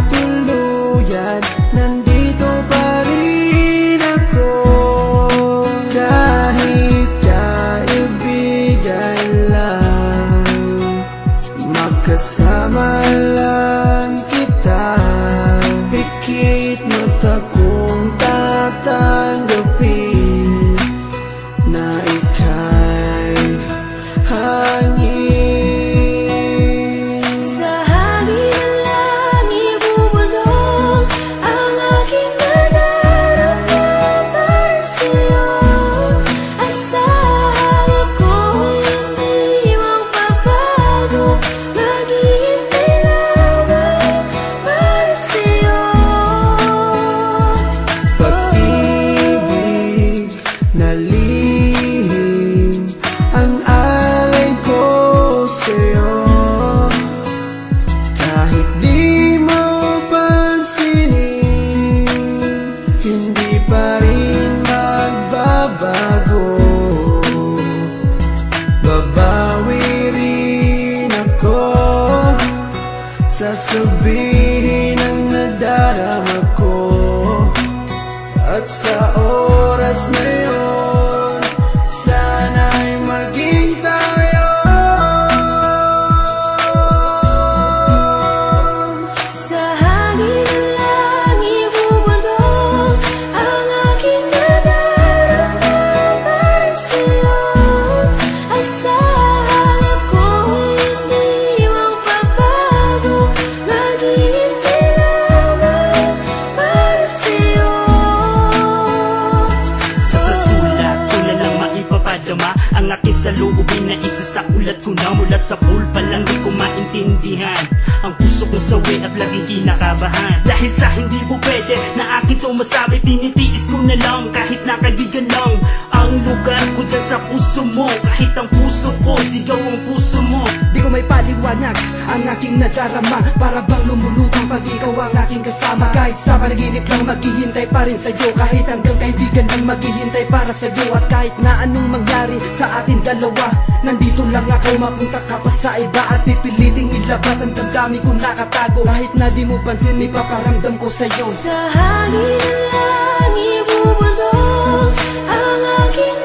tuluyan, nandito pa rin ako. Kahit kaibigan lang, makasama lang kita. Pikit mata kong tatanggapin na ika'y hangin. Sa hangin lang ibubulong ang aking nadarama para sa'yo. Asahan ako'y hindi magbabago, maghihintay lamang para sa'yo. Pag-ibig na lihim ang alay ko sa'yo. Kahit di mo pansinin, hindi pa rin magbabago. Babawi rin ako, sasabihin ang nadarama ko. At sa oras na yun, sana'y maging tayo. Sa hangin lang ibubulong ang aking nadarama para sa'yo. Asahan ako'y hindi magbabago, maghihintay lamang para sa'yo. Sa sulat ko na lang maipapadama ang aking saloobin na isa sa ulat ko na. Mula sa pool pa lang di ko maintindihan ang puso kong sawi at laging kinakabahan. Dahil sa hindi po pwede na akin to masabi, tinitiis ko na lang kahit na kaibigan lang ang lugar ko dyan sa puso mo. Kahit ang puso ko, sigaw ang puso mo. Di ko may paliwanag ang aking nadarama, para bang lumulutang pag ikaw ang aking kasama. Kahit sa panaginip lang maghihintay pa rin sa'yo, kahit hanggang kaibigan lang maghihintay para sa'yo. At kahit na anong mangyari sa ating dalawa, nandito lang ako, mapunta ka pa sa iba at pipiliting ilabas ang damdamin kong nakatago. Kahit na di mo pansin, ipaparamdam ko sa'yo. Sa hangin lang ibubulong ang aking